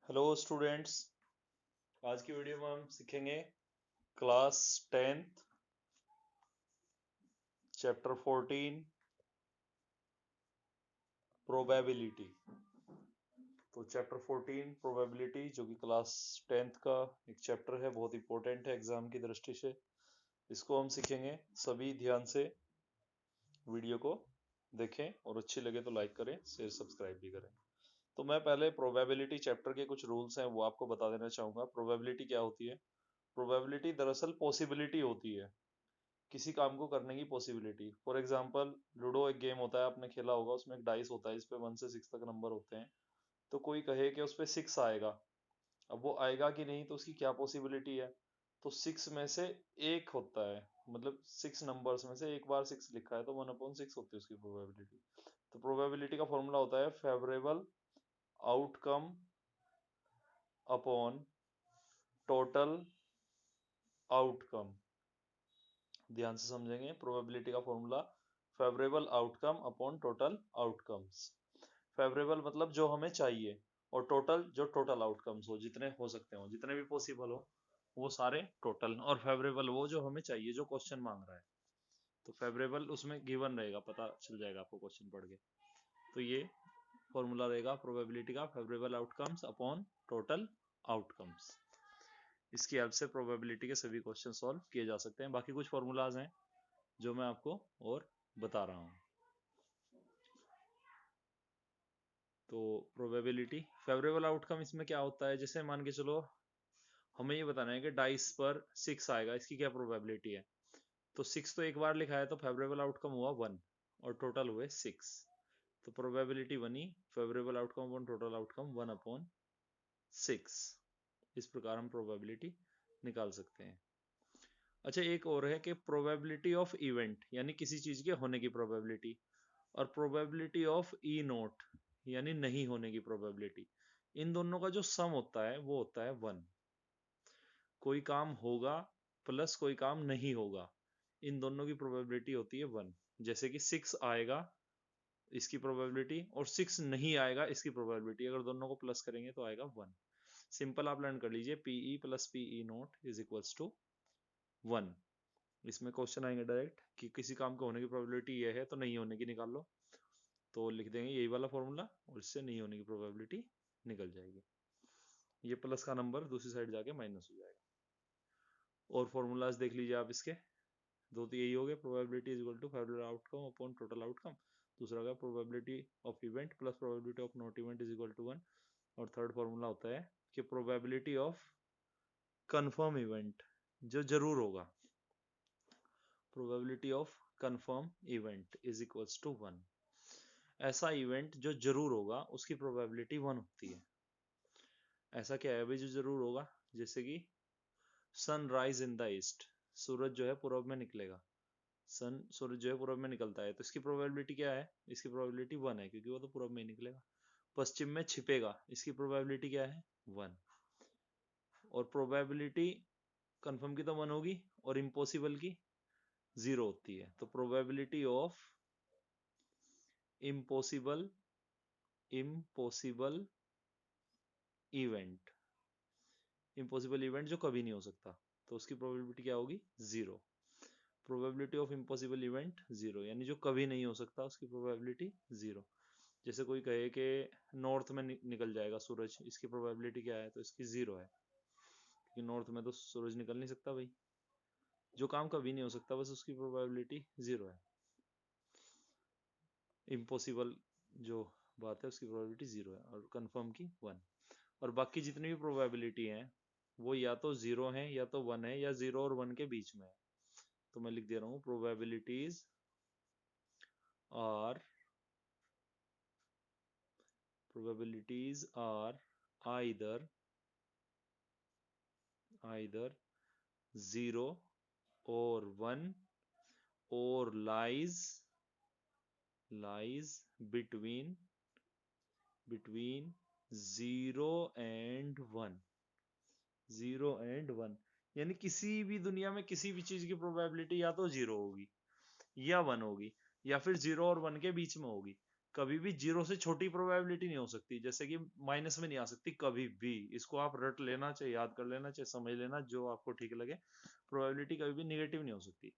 Hello students. आज की video में हम सीखेंगे क्लास 10th चैप्टर 14 प्रोबेबिलिटी। तो चैप्टर 14 प्रोबेबिलिटी जो कि क्लास 10th का एक चैप्टर है, बहुत इंपॉर्टेंट है एग्जाम की दृष्टि से। इसको हम सीखेंगे। सभी ध्यान से वीडियो को देखें और अच्छी लगे तो लाइक करें, शेयर सब्सक्राइब भी करें। तो मैं पहले प्रोबेबिलिटी चैप्टर के कुछ रूल्स हैं वो आपको बता देना चाहूंगा। प्रोबेबिलिटी क्या होती है? प्रोबेबिलिटी दरअसल पॉसिबिलिटी होती है, किसी काम को करने की पॉसिबिलिटी। फॉर एग्जाम्पल, लूडो एक गेम होता है, आपने खेला होगा। उसमें एक डाइस होता है, इस पे 1 से 6 तक नंबर होते हैं। तो कोई कहे कि उस पे 6 आएगा, अब वो आएगा कि नहीं तो उसकी क्या पॉसिबिलिटी है? तो 6 में से एक होता है, मतलब 6 नंबर्स में से एक बार 6 लिखा है तो 1/6 होती है उसकी प्रोबेबिलिटी। तो प्रोबेबिलिटी का फॉर्मूला होता है favourable outcome upon total outcome. ध्यान से समझेंगे। प्रोबेबिलिटी का formula favourable outcome upon total outcomes. Favourable मतलब जो हमें चाहिए, और टोटल जो टोटल आउटकम्स हो, जितने हो सकते हो, जितने भी पॉसिबल हो वो सारे टोटल। और फेवरेबल वो जो हमें चाहिए, जो क्वेश्चन मांग रहा है। तो फेवरेबल उसमें गिवन रहेगा, पता चल जाएगा आपको क्वेश्चन पढ़ के। तो ये फॉर्मूला रहेगा प्रोबेबिलिटी का, favourable outcomes upon total outcomes. इसकी हेल्प से प्रोबेबिलिटी के सभी क्वेश्चन सॉल्व किए जा सकते हैं। बाकी कुछ फॉर्मूलाज हैं जो मैं आपको और बता रहा हूं। तो प्रोबेबिलिटी फेवरेबल आउटकम इसमें क्या होता है? जैसे मान के चलो हमें ये बताना है कि डाइस पर 6 आएगा, इसकी क्या प्रोबेबिलिटी है। तो 6 तो एक बार लिखा है तो फेवरेबल आउटकम हुआ 1 और टोटल हुए 6। तो प्रोबेबिलिटी बनी favourable outcome upon total outcome 1/6। इस प्रकार हम प्रोबेबिलिटी निकाल सकते हैं। अच्छा, एक और है कि प्रोबेबिलिटी ऑफ इवेंट, यानी किसी चीज के होने की प्रोबेबिलिटी, और प्रोबेबिलिटी ऑफ ई नोट, यानी नहीं होने की प्रोबेबिलिटी। इन दोनों का जो सम होता है वो होता है 1। कोई काम होगा प्लस कोई काम नहीं होगा, इन दोनों की प्रोबेबिलिटी होती है 1। जैसे कि 6 आएगा इसकी प्रोबेबिलिटी, और 6 नहीं आएगा इसकी प्रोबेबिलिटी, अगर दोनों को प्लस करेंगे तो आएगा 1। सिंपल आप लर्न कर लीजिए, PE plus PE not is equals to 1। इसमें क्वेश्चन आएंगे डायरेक्ट कि किसी काम को होने की प्रोबेबिलिटी ये है तो नहीं होने की निकाल लो। तो लिख देंगे यही वाला फॉर्मूला और इससे नहीं होने की प्रोबेबिलिटी निकल जाएगी। ये प्लस का नंबर दूसरी साइड जाके माइनस हो जाएगा। और फॉर्मूलाज देख लीजिए आप इसके। दो तो यही हो गए, probability is equal to favourable outcome upon total outcome. दूसरा का probability of event plus probability of not event is equal to 1। और थर्ड फॉर्मूला होता है कि प्रोबेबिलिटी ऑफ कंफर्म इवेंट, जो जरूर होगा, probability of confirm event is equals to 1। ऐसा इवेंट जो जरूर होगा उसकी प्रोबेबिलिटी 1 होती है। ऐसा क्या है भाई जो जरूर होगा? जैसे कि सनराइज इन द ईस्ट, सूरज जो है पूर्व में निकलेगा। सूरज जो है पूर्व में निकलता है तो इसकी प्रोबेबिलिटी क्या है? इसकी प्रोबेबिलिटी 1 है, क्योंकि वो तो पूर्व में ही निकलेगा। पश्चिम में छिपेगा, इसकी प्रोबेबिलिटी क्या है? 1। और प्रोबेबिलिटी कंफर्म की तो 1 होगी और इम्पॉसिबल की 0 होती है। तो probability of impossible impossible event, impossible event जो कभी नहीं हो सकता, तो उसकी प्रोबेबिलिटी क्या होगी? 0। प्रोबेबिलिटी ऑफ इम्पॉसिबल इवेंट 0, यानी जो कभी नहीं हो सकता उसकी प्रोबेबिलिटी 0। जैसे कोई कहे कि नॉर्थ में निकल जाएगा सूरज, इसकी प्रोबेबिलिटी क्या है? तो इसकी 0 है, क्योंकि नॉर्थ में तो सूरज निकल नहीं सकता भाई। जो काम कभी नहीं हो सकता बस उसकी प्रोबेबिलिटी 0 है। इम्पॉसिबल जो बात है उसकी प्रोबेबिलिटी 0 है और कंफर्म की 1। और बाकी जितनी भी प्रोबेबिलिटी हैं वो या तो 0 है या तो 1 है या 0 और 1 के बीच में है। तो मैं लिख दे रहा हूं, probabilities are probabilities are either 0 or 1 or lies between 0 and 1। 0 and 1 यानी किसी भी दुनिया में किसी भी चीज की प्रोबेबिलिटी या तो 0 होगी या 1 होगी, या फिर 0 और 1 के बीच में होगी। कभी भी जीरो से छोटी प्रोबेबिलिटी नहीं हो सकती, जैसे कि माइनस में नहीं आ सकती कभी भी। इसको आप रट लेना, चाहे याद कर लेना, चाहे समझ लेना, जो आपको ठीक लगे। प्रोबेबिलिटी कभी भी निगेटिव नहीं हो सकती।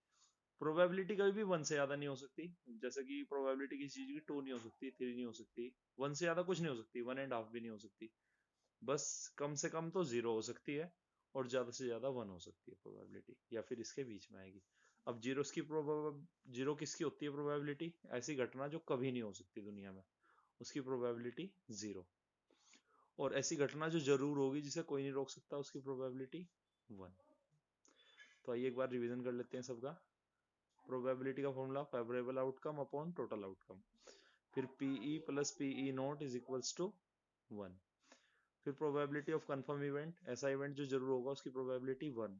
प्रोबेबिलिटी कभी भी वन से ज्यादा नहीं हो सकती, जैसे कि प्रोबेबिलिटी किसी चीज की टू नहीं हो सकती, थ्री नहीं हो सकती, वन से ज्यादा कुछ नहीं हो सकती, वन एंड हाफ भी नहीं हो सकती। बस कम से कम तो जीरो हो सकती है, और ज्यादा से ज्यादा वन हो सकती है प्रोबेबिलिटी, या फिर इसके बीच में आएगी। अब जीरो किसकी होती है प्रोबेबिलिटी? ऐसी घटना जो कभी नहीं हो सकती दुनिया में, उसकी प्रोबेबिलिटी जीरो। और ऐसी घटना जो जरूर होगी, जिसे कोई नहीं रोक सकता, उसकी प्रोबेबिलिटी वन। तो आइए एक बार रिवीजन कर लेते हैं सबका। प्रोबेबिलिटी का formula favourable outcome upon total outcome. फिर PE plus PE not is equals to one. फिर प्रोबेबिलिटी ऑफ कंफर्म इवेंट, ऐसा इवेंट जो जरूर होगा, उसकी probability one.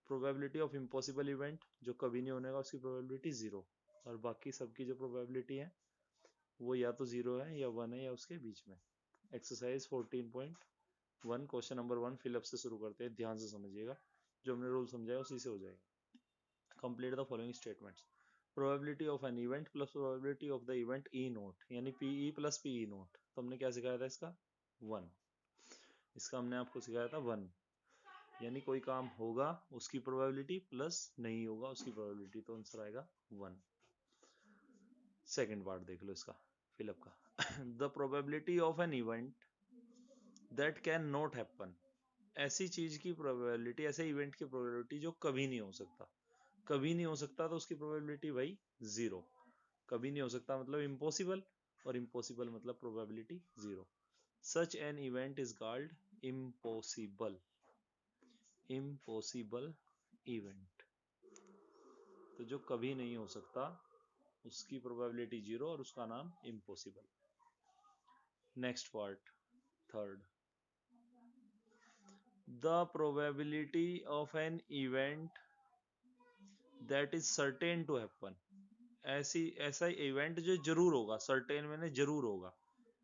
Probability of impossible event, जो कभी नहीं होने का, उसकी प्रोबेबिलिटी जीरो। और बाकी सबकी जो प्रोबेबिलिटी है वो या तो जीरो है, या वन है, या उसके बीच में। एक्सरसाइज 14.1 क्वेश्चन नंबर 1 फिलअप से शुरू करते हैं, ध्यान से समझिएगा, जो हमने रूल समझाया उसी से हो जाएगा। Complete the following statements. Probability of an event plus probability of the event E note, यानी पीई प्लस पीई नोट। तो हमने क्या सिखाया था इसका? वन। इसका हमने आपको सिखाया था वन, यानी कोई काम होगा उसकी प्रोबेबिलिटी प्लस नहीं होगा उसकी प्रोबेबिलिटी, तो आंसर आएगा वन। सेकेंड पार्ट देख लो इसका फिलअप का। The probability of an event that can not happen, ऐसी चीज की प्रोबेबिलिटी, ऐसे इवेंट की प्रोबेबिलिटी जो कभी नहीं हो सकता। कभी नहीं हो सकता तो उसकी प्रोबेबिलिटी भाई जीरो। कभी नहीं हो सकता मतलब इम्पॉसिबल, और इम्पॉसिबल मतलब probability zero. Such an event is called impossible. Impossible event, तो जो कभी नहीं हो सकता उसकी प्रोबेबिलिटी जीरो, और उसका नाम impossible. Next part, third. The probability of an event that is certain to happen, ऐसा इवेंट जो जरूर होगा, सर्टेन मैंने जरूर होगा,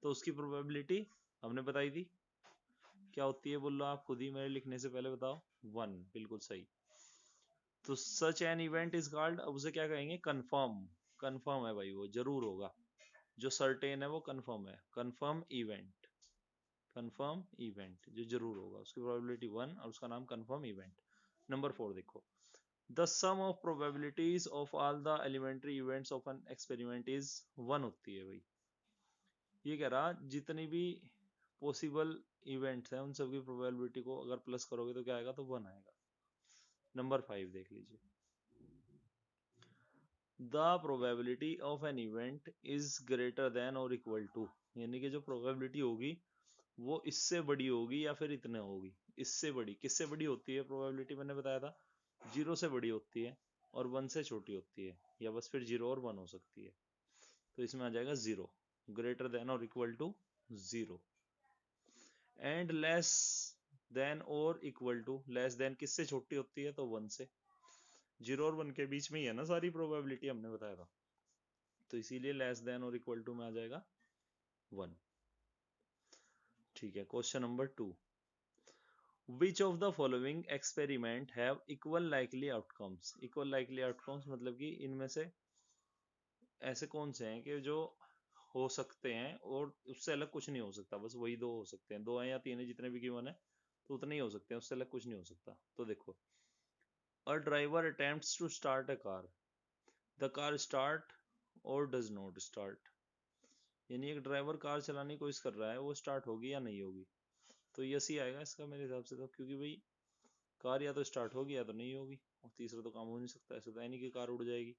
तो उसकी प्रोबेबिलिटी हमने बताई थी क्या होती है, बोल लो आप खुद ही, मेरे लिखने से पहले बताओ। वन, बिल्कुल सही। तो such an event is called, अब उसे क्या कहेंगे? कंफर्म। कंफर्म है भाई, वो जरूर होगा। जो सर्टेन है वो कंफर्म है, कंफर्म इवेंट। कंफर्म इवेंट जो जरूर होगा, उसकी प्रोबेबिलिटी वन, और उसका नाम कंफर्म इवेंट। नंबर 4 देखो। The sum of probabilities of all the elementary events of an experiment is one होती है भाई। ये कह रहा जितनी भी पॉसिबल इवेंट्स हैं उन सबकी प्रोबेबिलिटी को अगर प्लस करोगे तो क्या आएगा? तो वन आएगा। नंबर 5 देख लीजिए। The probability of an event is greater than or equal to, यानी कि जो प्रोबेबिलिटी होगी वो इससे बड़ी होगी या फिर इतने होगी। इससे बड़ी किससे बड़ी होती है प्रोबेबिलिटी? मैंने बताया था जीरो से बड़ी होती है, और वन से छोटी होती है, या बस फिर जीरो और वन हो सकती है। तो इसमें आ जाएगा zero, greater than or equal to zero. And less than or equal to, less than किससे छोटी होती है? तो वन से। जीरो और वन के बीच में ही है ना सारी प्रोबेबिलिटी, हमने बताया था, तो इसीलिए less than or equal to में आ जाएगा वन। ठीक है, question number 2। Which of the following experiment have equal likely outcomes? Equal likely outcomes मतलब कि इनमें से ऐसे कौन से हैं कि जो हो सकते हैं और उससे अलग कुछ नहीं हो सकता, बस वही दो हो सकते हैं, दो हैं या तीन है, जितने भी गिवन है तो उतने ही हो सकते हैं, उससे अलग कुछ नहीं हो सकता। तो देखो, a driver attempts to start a car, the car start or does not start, यानी एक ड्राइवर कार चलाने की कोशिश कर रहा है, वो स्टार्ट होगी या नहीं होगी? तो यस ही आएगा इसका मेरे हिसाब से, तो क्योंकि भाई कार या तो स्टार्ट होगी या तो नहीं होगी, और तीसरा तो काम हो नहीं सकता, ऐसा तो है नहीं कि कार उड़ जाएगी।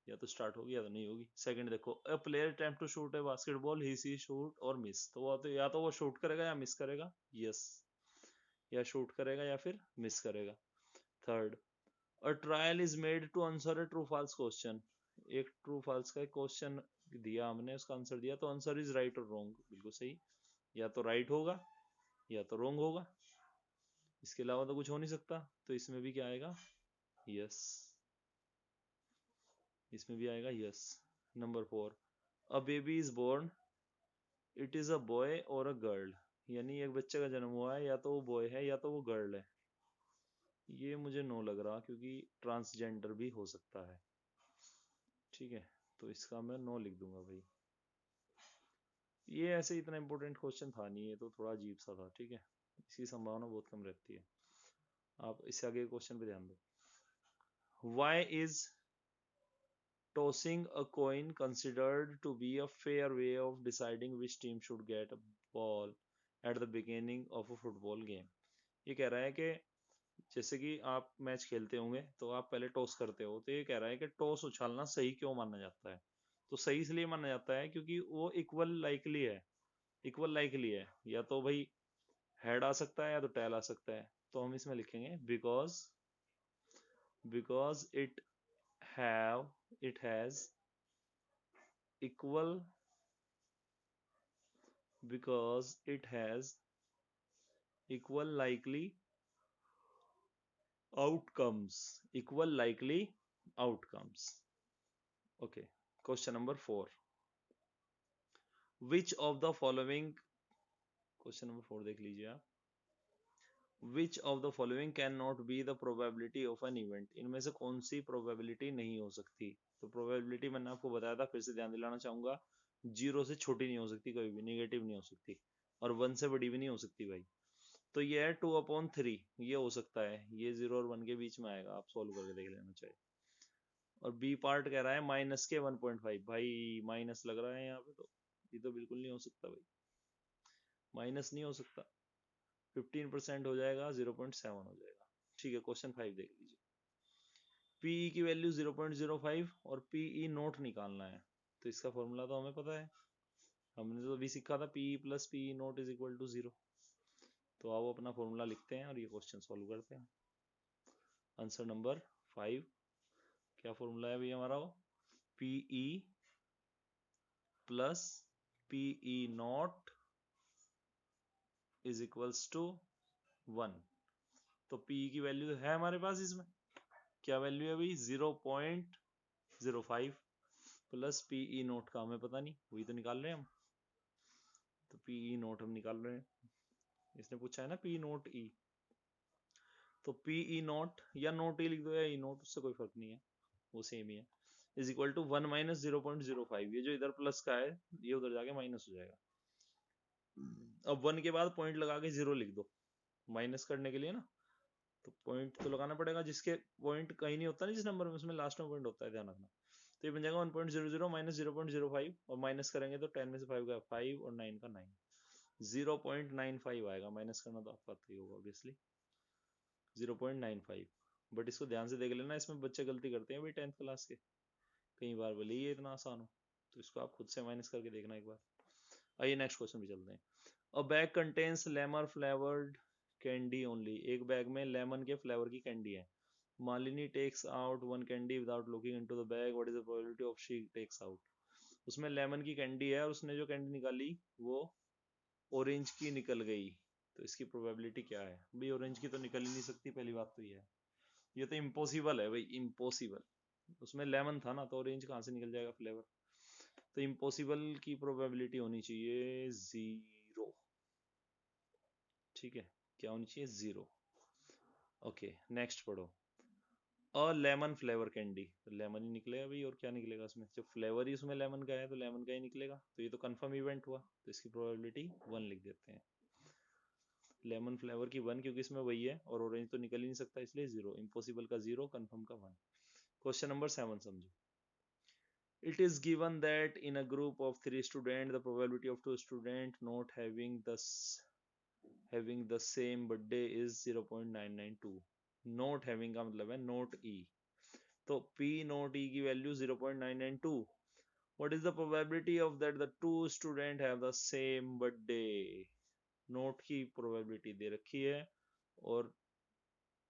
या तो स्टार्ट होगी या तो नहीं होगी। सेकंड देखो, a player attempt to shoot a basketball, he see shoot or miss, तो वो तो या तो वो शूट करेगा या मिस करेगा। यस, या शूट करेगा या फिर मिस करेगा। Third, a trial is made to answer a true false question, एक ट्रू फॉल्स का क्वेश्चन दिया हमने, उसका आंसर दिया, तो answer is right or wrong, बिल्कुल सही। या तो राइट होगा या तो रॉन्ग होगा, इसके अलावा तो कुछ हो नहीं सकता, तो इसमें भी क्या आएगा? यस, इसमें भी आएगा yes. Number 4, a baby is born, it is a boy or a girl, यानी एक बच्चे का जन्म हुआ है, या तो वो बॉय है या तो वो गर्ल है। ये मुझे नो लग रहा, क्योंकि ट्रांसजेंडर भी हो सकता है। ठीक है, तो इसका मैं नो लिख दूंगा भाई। ये ऐसे इतना इंपॉर्टेंट क्वेश्चन था नहीं, ये तो थोड़ा अजीब सा था, ठीक है, इसकी संभावना बहुत कम रहती है। आप इससे आगे क्वेश्चन पे ध्यान दो। Why is tossing a coin considered to be a fair way of deciding which team should get a ball at the beginning of a football game? ये कह रहा है कि जैसे कि आप मैच खेलते होंगे तो आप पहले टॉस करते हो, तो ये कह रहा है कि टॉस उछालना सही क्यों माना जाता है। तो सही इसलिए माना जाता है क्योंकि वो इक्वल लाइकली है, इक्वल लाइकली है, या तो भाई हेड आ सकता है या तो टेल आ सकता है। तो हम इसमें लिखेंगे because it has equal because it has equal likely equal likely outcomes. Okay, question number 4, which of the following, question number 4 देख लीजिए आप, which of the following can not be the probability of an event, इनमें से कौन सी probability नहीं हो सकती। तो प्रोबेबिलिटी मैंने आपको बताया था, फिर से ध्यान दिलाना चाहूंगा, 0 से छोटी नहीं हो सकती, कभी भी नेगेटिव नहीं हो सकती, और 1 से बड़ी भी नहीं हो सकती भाई। तो ये है 2/3, ये हो सकता है, ये 0 और 1 के बीच में आएगा, आप सोल्व करके देख लेना चाहिए। और बी पार्ट कह रहा है माइनस के 1.5, भाई माइनस लग रहा है यहाँ पे, तो ये तो बिल्कुल नहीं हो सकता भाई, माइनस नहीं हो सकता, 15% हो जाएगा, 0.7 हो जाएगा। ठीक है, क्वेश्चन 5 देख लीजिए। पीई की वैल्यू 0.05 और पीई नोट निकालना है। तो इसका फॉर्मूला तो हमें पता है, हमने तो अभी सीखा था, PE plus PE not is equal to 0। तो आओ अपना फॉर्मूला लिखते हैं और ये क्वेश्चन सॉल्व करते हैं। आंसर नंबर 5, क्या फॉर्मूला है भैया हमारा, PE plus PE not is equals to 1। तो पीई की वैल्यू है हमारे पास, इसमें क्या वैल्यू है भाई, 0.05 प्लस पीई नोट का हमें पता नहीं, वही तो निकाल रहे हैं हम। तो पीई नोट हम निकाल रहे हैं, इसने पूछा है ना पी नोट ई, तो पीई नोट या नोट ई लिख दो या ई नोट, उससे कोई फर्क नहीं है, वो सेम ही है, इज इक्वल टू 1 माइनस 0.05, ये जो इधर प्लस का है ये उधर जाके माइनस हो जाएगा। अब 1 के बाद पॉइंट लगा के 0 लिख दो, माइनस करने के लिए ना, तो पॉइंट तो लगाना पड़ेगा, जिसके पॉइंट कहीं नहीं होता ना जिस नंबर में, उसमें लास्ट में पॉइंट होता है, ध्यान रखना। तो ये बन जाएगा 1.00 माइनस 0.05, और माइनस करेंगे तो 10 में से 5 का 5 और 9 का 9, 0.95 आएगा, माइनस करना तो आपको आता ही होगा ऑब्वियसली, 0.95। बट इसको ध्यान से देख लेना, इसमें बच्चे गलती करते हैं भाई 10th क्लास के, कई बार भले ये इतना आसान हो, तो इसको आप खुद से माइनस करके देखना एक बार। आइए नेक्स्ट क्वेश्चन पे चलते हैं। A bag contains lemon flavoured candy only, एक बैग में लेमन के फ्लेवर की कैंडी है। Malini takes out one candy without looking into the bag, what is the probability of she takes out. उसमें लेमन की कैंडी है और उसने जो कैंडी निकाली वो ऑरेंज की निकल गई, तो इसकी प्रोबेबिलिटी क्या है भाई, ऑरेंज की तो निकल ही नहीं सकती, पहली बात तो ये तो इम्पॉसिबल है भाई, इम्पॉसिबल, उसमें लेमन था ना, तो ऑरेंज कहाँ से निकल जाएगा फ्लेवर। तो इम्पॉसिबल की प्रोबेबिलिटी होनी चाहिए 0, ठीक है, क्या होनी चाहिए 0। ओके नेक्स्ट पढ़ो, अ लेमन फ्लेवर कैंडी, तो लेमन ही निकलेगा भाई, और क्या निकलेगा उसमें, जब फ्लेवर ही उसमें लेमन का है तो लेमन का ही निकलेगा, तो ये तो कंफर्म इवेंट हुआ, तो इसकी प्रोबेबिलिटी 1 लिख देते हैं। लेमन फ्लेवर की 1 क्योंकि इसमें वही है, और ऑरेंज तो निकल ही नहीं सकता इसलिए 0, इम्पॉसिबल का 0, कंफर्म का 1। क्वेश्चन नंबर 7 समझो। It is given that in a group of 3 students, the probability of 2 students not having the same birthday is 0.992। Note having का मतलब है नोट ई, तो P नोट ई की value 0.992। What is the probability of that the two students have the same birthday? Note की probability दे रखी है और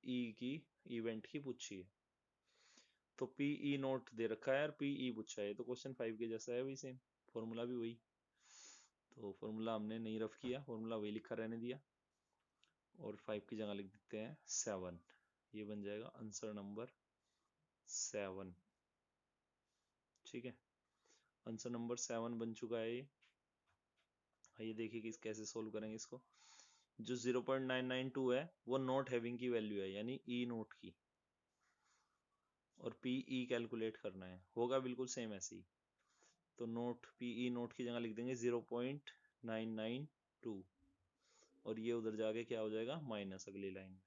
ई की इवेंट की पूछी है, तो पीई नोट दे रखा है और पीई पूछा है, तो क्वेश्चन 5 के जैसा है वही सेम, फॉर्मूला भी वही, तो फॉर्मूला हमने नहीं रफ किया, फॉर्मूला वही लिखा रहने दिया, और 5 की जगह लिख देते हैं 7, ये बन जाएगा आंसर नंबर 7। ठीक है, आंसर नंबर 7 बन चुका है ये। आइए देखिए कि कैसे सोल्व करेंगे इसको। जो 0.992 है वो नॉट हैविंग की वैल्यू है, यानी ई नोट की, और पीई कैलकुलेट करना है, होगा बिल्कुल सेम ऐसे ही। तो नोट पीई नोट की जगह लिख देंगे 0.992 और ये उधर जाके क्या हो जाएगा माइनस अगली लाइन में।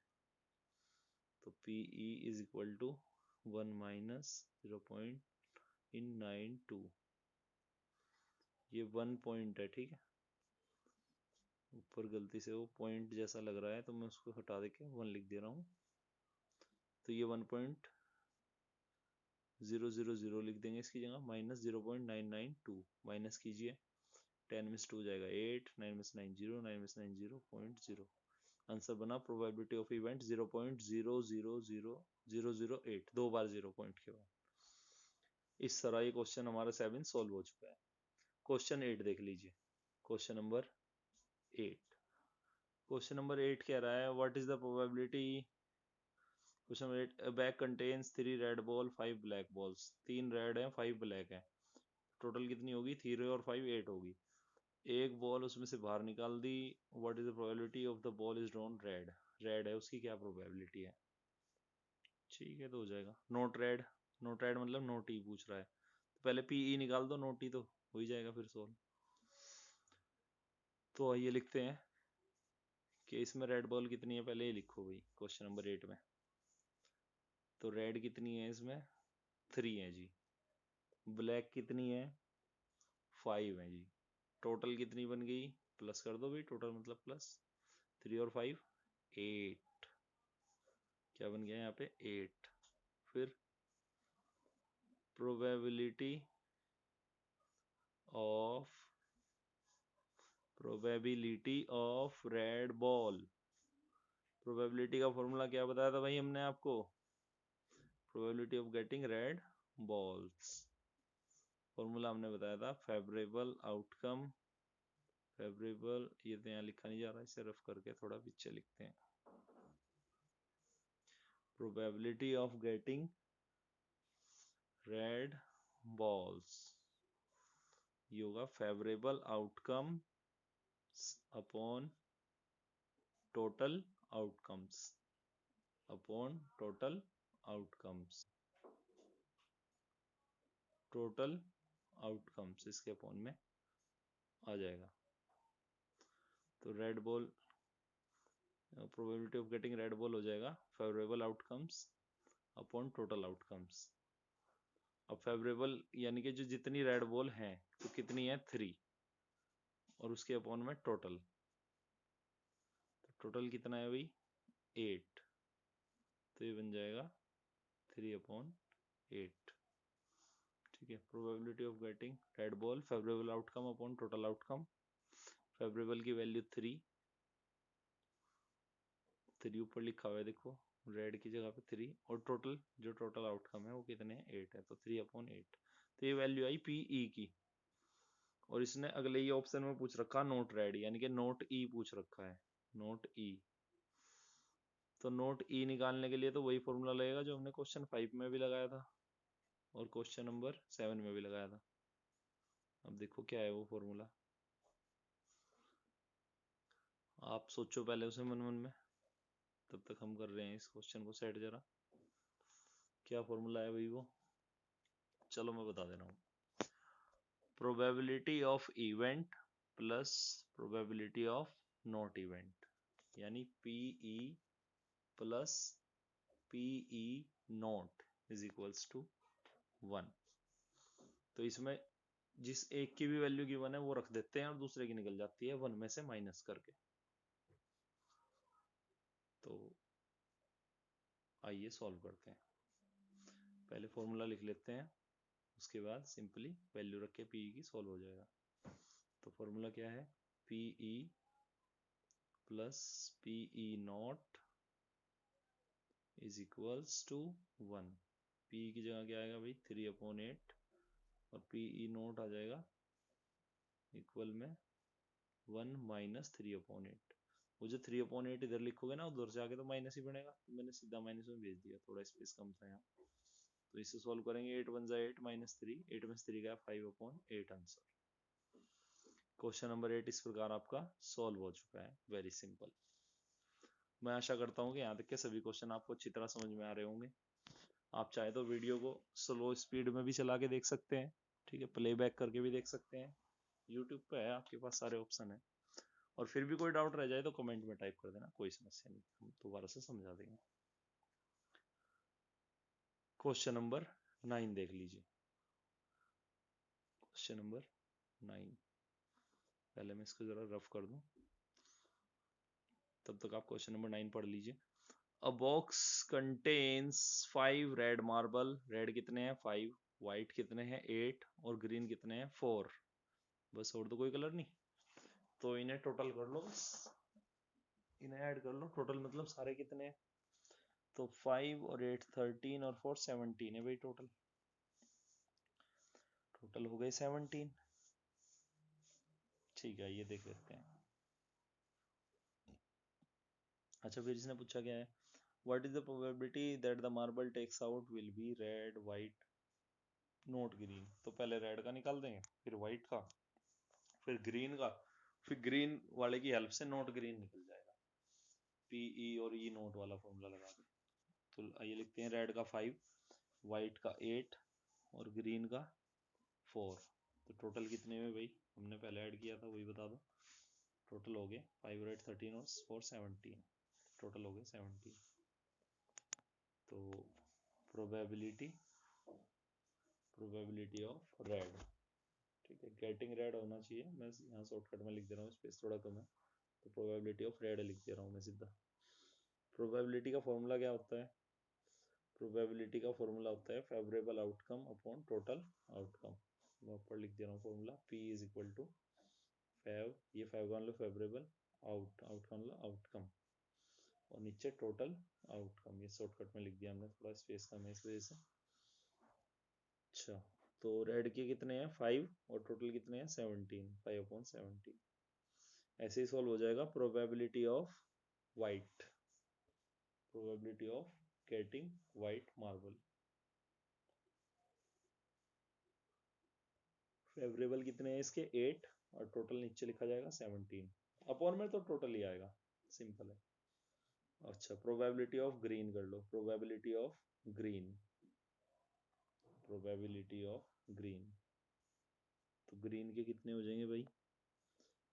तो PE is equal to 1 minus 0.992, ये 1 पॉइंट है, ठीक है। ऊपर गलती से वो पॉइंट जैसा लग रहा है तो मैं उसको हटा देके 1 लिख दे रहा हूँ। तो ये 1.000 लिख देंगे इसकी जगह, माइनस 0.992 माइनस कीजिए, 10 में से 2 जाएगा 8, 9 में से 9 0, 9 में से 9 0.0। आंसर बना probability of event 0.000008, 2 bar 0 point के बाद। इस तरह ये क्वेश्चन हमारा 7 सॉल्व हो चुका है। क्वेश्चन 8 देख लीजिए। क्वेश्चन नंबर 8 क्वेश्चन नंबर 8 कह रहा है what is the probability. Question number 8, a bag contains 3 red ball 5 black balls, 3 red है 5 ब्लैक है, टोटल कितनी होगी 3 और 5 8 होगी। एक बॉल उसमें से बाहर निकाल दी, what is the probability of the ball is drawn red, red है उसकी क्या प्रोबेबिलिटी है। ठीक है तो हो जाएगा नोट रेड, नोट रेड मतलब नोट ई पूछ रहा है, तो पहले पीई निकाल दो, नोट ई तो हो ही जाएगा फिर सोल्व। तो आइए लिखते हैं कि इसमें रेड बॉल कितनी है, पहले ये लिखो भाई क्वेश्चन नंबर 8 में। तो रेड कितनी है इसमें 3 है जी, ब्लैक कितनी है 5 है जी, टोटल कितनी बन गई, प्लस कर दो भाई, टोटल मतलब प्लस 3 और 5 8, क्या बन गया यहाँ पे 8। फिर probability of red ball, probability का फॉर्मूला क्या बताया था भाई हमने आपको, probability of getting red balls, formula हमने बताया था फेवरेबल आउटकम, फेवरेबल, ये तो यहाँ लिखा नहीं जा रहा, इसे रफ करके थोड़ा पीछे लिखते हैं। Probability of getting red balls, ये होगा favourable outcome upon total outcomes, upon total outcomes, total outcomes इसके अपॉन में आ जाएगा। तो red ball, probability of getting red ball हो जाएगा favourable outcomes upon total outcomes. अब फेवरेबल यानी कि जो जितनी रेड बॉल है तो कितनी है 3 और उसके अपॉन में टोटल, तो टोटल कितना है भाई 8, तो ये बन जाएगा 3/8। ठीक है, probability of getting red ball favourable outcome upon total outcome, favourable की वैल्यू 3 ऊपर लिखा हुआ है देखो, रेड की जगह पे 3 और टोटल जो टोटल आउटकम है वो कितने हैं 8 है, तो 3/8। तो ये वैल्यू आई पीई की। और इसने अगले ही ऑप्शन में पूछ रखा नोट रेड, यानी कि नोट ई पूछ रखा है, नोट ई। तो नोट ई निकालने के लिए तो वही फॉर्मूला लगेगा जो हमने क्वेश्चन 5 में भी लगाया था और क्वेश्चन नंबर 7 में भी लगाया था। अब देखो क्या है वो फॉर्मूला, आप सोचो पहले उसे मन मन में, तब तक हम कर रहे हैं इस क्वेश्चन को सेट जरा। क्या फॉर्मूला है भाई वो, चलो मैं बता दे रहा हूँ। Probability of event plus probability of not event, यानी PE plus PE not is equals to 1। तो इसमें जिस एक की भी वैल्यू गिवन है वो रख देते हैं और दूसरे की निकल जाती है 1 में से माइनस करके। तो आइए सॉल्व करते हैं, पहले फॉर्मूला लिख लेते हैं, उसके बाद सिंपली वैल्यू रख के पीई की सॉल्व हो जाएगा। तो फॉर्मूला क्या है, PE plus PE not is equals to 1। PE की जगह क्या आएगा भाई 3/8 और पीई नॉट आ जाएगा इक्वल में 1 माइनस 3/8। वो जो 3/8 इधर लिखोगे ना उधर से आके तो माइनस ही बनेगा, तो मैंने सीधा माइनस में भेज दिया, थोड़ा स्पेस कम था यहाँ। तो इसे सॉल्व करेंगे, 8 1 8 माइनस 3, 8 में से 3 गया 5/8 आंसर। क्वेश्चन नंबर 8 इस प्रकार आपका सॉल्व हो चुका है, वेरी सिंपल। मैं आशा करता हूँ कि यहाँ तक के सभी क्वेश्चन आपको अच्छी तरह समझ में आ रहे होंगे। आप चाहे तो वीडियो को स्लो स्पीड में भी चला के देख सकते हैं ठीक है, प्लेबैक करके भी देख सकते हैं, यूट्यूब पे है, आपके पास सारे ऑप्शन है। और फिर भी कोई डाउट रह जाए तो कमेंट में टाइप कर देना, कोई समस्या नहीं, हम दोबारा से समझा देंगे। क्वेश्चन नंबर 9 देख लीजिए। क्वेश्चन नंबर 9, पहले मैं इसको जरा रफ कर दूं, तब तक आप क्वेश्चन नंबर 9 पढ़ लीजिए। अ box contains 5 red marble, red कितने हैं 5, व्हाइट कितने हैं 8 और ग्रीन कितने हैं 4। बस, और तो कोई कलर नहीं, तो इन्हें टोटल कर लो, बस इन्हें ऐड कर लो, टोटल मतलब सारे कितने हैं, तो 5 और 8 13 और 4 17 है भाई, टोटल टोटल हो गए 17। ठीक है, ये देख लेते हैं। अच्छा, फिर इसने पूछा क्या है, what is the probability that the marble takes out will be red white not green. तो पहले रेड का निकाल देंगे, फिर व्हाइट का, फिर ग्रीन का, फिर ग्रीन वाले की हेल्प से नॉट ग्रीन निकल जाएगा, पीई और ई नोट वाला फॉर्मूला लगा के। तो ये लिखते हैं, रेड का 5, व्हाइट का 8 और ग्रीन का 4। तो टोटल कितने में भाई, हमने पहले ऐड किया था वही बता दो। टोटल हो गए 5 और 8 13 और 4 17, टोटल हो गए 17। तो प्रोबेबिलिटी ऑफ रेड, ठीक है, गेटिंग रेड होना चाहिए, मैं यहाँ शॉर्टकट में लिख दे रहा हूँ, स्पेस थोड़ा कम है, तो प्रोबेबिलिटी ऑफ रेड लिख दे रहा हूँ मैं सीधा। प्रोबेबिलिटी का फॉर्मूला क्या होता है, प्रोबेबिलिटी का फॉर्मूला होता है favourable outcome upon total outcome. मैं ऊपर लिख दे रहा हूँ formula, P is equal to fav, ये फेव का मतलब फेवरेबल, आउट का मतलब आउटकम, और नीचे टोटल आउटकम। ये शॉर्टकट में लिख दिया हमने, थोड़ा स्पेस कम है इस वजह से। अच्छा, तो रेड के कितने हैं 5 और टोटल कितने हैं 17, 5 अपॉन 17। ऐसे ही सॉल्व हो जाएगा probability of white, probability of getting white marble. Favourable कितने हैं इसके 8 और टोटल नीचे लिखा जाएगा 17, अपॉन में तो टोटल ही आएगा, सिंपल है। अच्छा, प्रोबेबिलिटी ऑफ ग्रीन कर लो, probability of green, probability of green, तो ग्रीन के कितने हो जाएंगे भाई,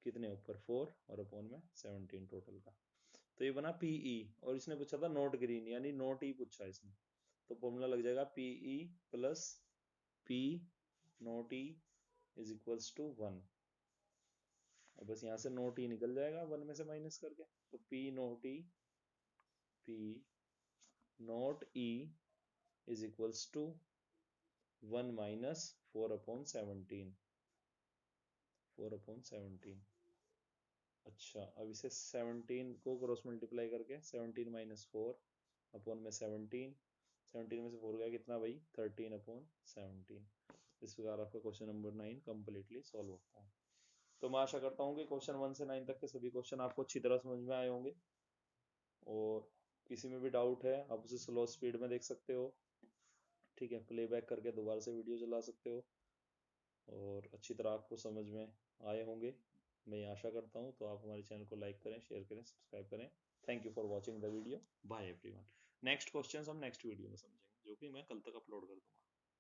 कितने ऊपर 4 और अपॉन में 17 टोटल का। तो ये बना पीई, और इसने पूछा था नॉट ग्रीन, यानी नॉट ई पूछा इसने, तो फॉर्मूला लग जाएगा PE plus P not E is equals to 1। और बस यहाँ से नॉट ई निकल जाएगा 1 में से माइनस करके, तो P not E is equals to 1 minus 4 upon 17, 4 upon 17। अच्छा, अब इसे 17 को क्रॉस मल्टीप्लाई करके 17 माइनस 4 अपॉन में 17, 17 में से 4 गया कितना भाई 13 अपॉन 17। इस प्रकार आपका क्वेश्चन नंबर 9 कंप्लीटली सॉल्व होता है। तो मैं आशा करता हूँ कि क्वेश्चन 1 से 9 तक के सभी क्वेश्चन आपको अच्छी तरह समझ में आए होंगे, और किसी में भी डाउट है आप उसे स्लो स्पीड में देख सकते हो, ठीक है, प्लेबैक करके दोबारा से वीडियो चला सकते हो, और अच्छी तरह आपको समझ में आए होंगे, मैं ये आशा करता हूँ। तो आप हमारे चैनल को लाइक करें, शेयर करें, सब्सक्राइब करें। Thank you for watching the video, bye everyone. Next questions हम नेक्स्ट वीडियो में समझेंगे, जो कि मैं कल तक अपलोड कर दूंगा।